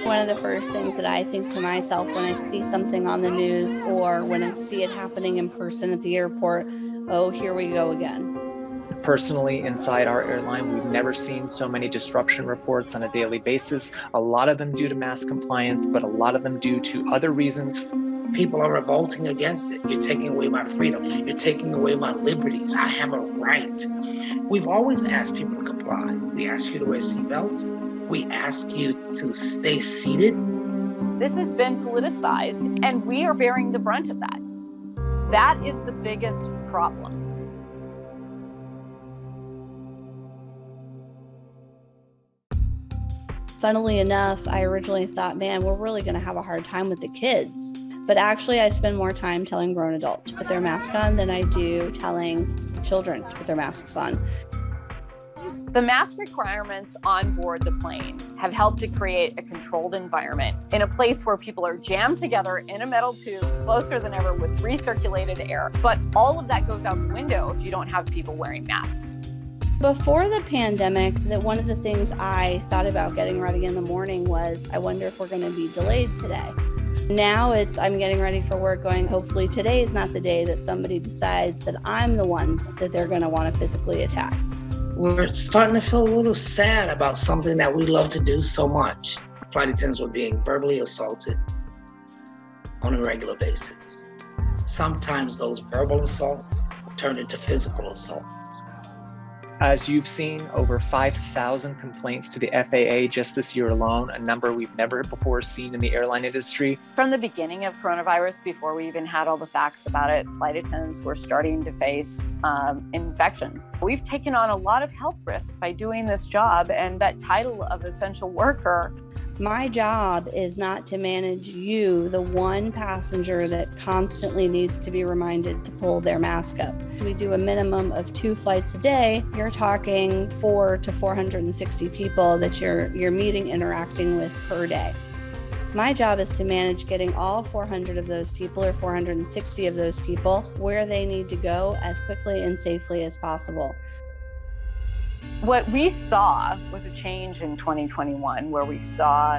One of the first things that I think to myself when I see something on the news or when I see it happening in person at the airport, oh, here we go again. Personally, inside our airline, we've never seen so many disruption reports on a daily basis. A lot of them due to mask compliance, but a lot of them due to other reasons. People are revolting against it. You're taking away my freedom. You're taking away my liberties. I have a right. We've always asked people to comply. We ask you to wear seatbelts. We ask you to stay seated. This has been politicized, and we are bearing the brunt of that. That is the biggest problem. Funnily enough, I originally thought, man, we're really going to have a hard time with the kids. But actually, I spend more time telling grown adults to put their mask on than I do telling children to put their masks on. The mask requirements on board the plane have helped to create a controlled environment in a place where people are jammed together in a metal tube, closer than ever with recirculated air. But all of that goes out the window if you don't have people wearing masks. Before the pandemic, one of the things I thought about getting ready in the morning was, I wonder if we're going to be delayed today. Now I'm getting ready for work going, hopefully today is not the day that somebody decides that I'm the one that they're going to want to physically attack. We're starting to feel a little sad about something that we love to do so much. Flight attendants were being verbally assaulted on a regular basis. Sometimes those verbal assaults turned into physical assaults. As you've seen, over 5,000 complaints to the FAA just this year alone, a number we've never before seen in the airline industry. From the beginning of coronavirus, before we even had all the facts about it, flight attendants were starting to face infection. We've taken on a lot of health risks by doing this job, and that title of essential worker. My job is not to manage you, the one passenger that constantly needs to be reminded to pull their mask up. We do a minimum of 2 flights a day. You're talking 400 to 460 people that you're meeting, interacting with per day. My job is to manage getting all 400 of those people or 460 of those people where they need to go as quickly and safely as possible. What we saw was a change in 2021 where we saw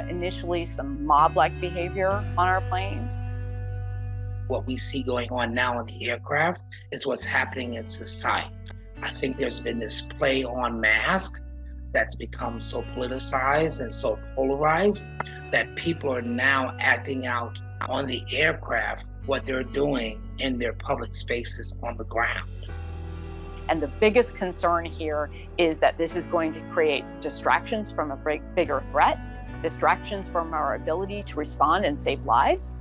initially some mob-like behavior on our planes. What we see going on now on the aircraft is what's happening in society. I think there's been this play on mask that's become so politicized and so polarized that people are now acting out on the aircraft what they're doing in their public spaces on the ground. And the biggest concern here is that this is going to create distractions from a bigger threat, distractions from our ability to respond and save lives.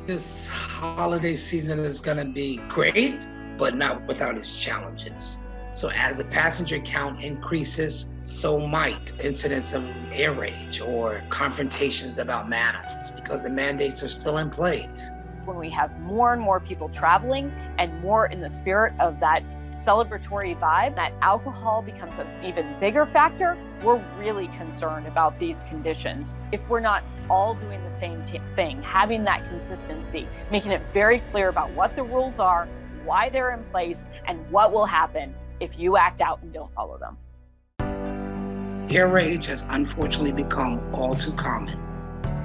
This holiday season is going to be great, but not without its challenges. So as the passenger count increases, so might incidents of air rage or confrontations about masks because the mandates are still in place. When we have more and more people traveling and more in the spirit of that celebratory vibe, that alcohol becomes an even bigger factor, we're really concerned about these conditions. If we're not all doing the same thing, having that consistency, making it very clear about what the rules are, why they're in place, and what will happen if you act out and don't follow them. Air rage has unfortunately become all too common.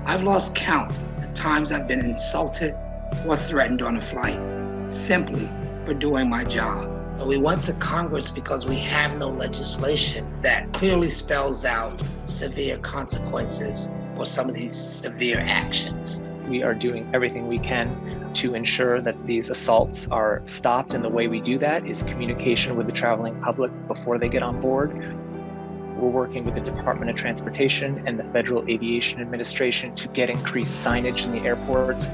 I've lost count the times I've been insulted or threatened on a flight simply for doing my job. So we went to Congress because we have no legislation that clearly spells out severe consequences for some of these severe actions. We are doing everything we can to ensure that these assaults are stopped, and the way we do that is communication with the traveling public before they get on board. We're working with the Department of Transportation and the Federal Aviation Administration to get increased signage in the airports.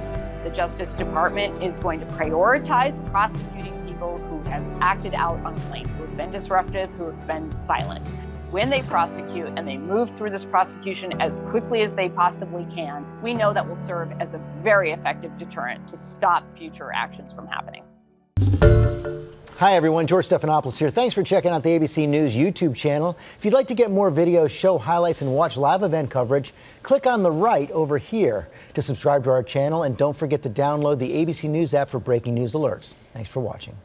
The Justice Department is going to prioritize prosecuting people who have acted out on a plane, who have been disruptive, who have been violent. When they prosecute and they move through this prosecution as quickly as they possibly can, we know that will serve as a very effective deterrent to stop future actions from happening. Hi everyone, George Stephanopoulos here. Thanks for checking out the ABC News YouTube channel. If you'd like to get more videos, show highlights, and watch live event coverage, click on the right over here to subscribe to our channel, and don't forget to download the ABC News app for breaking news alerts. Thanks for watching.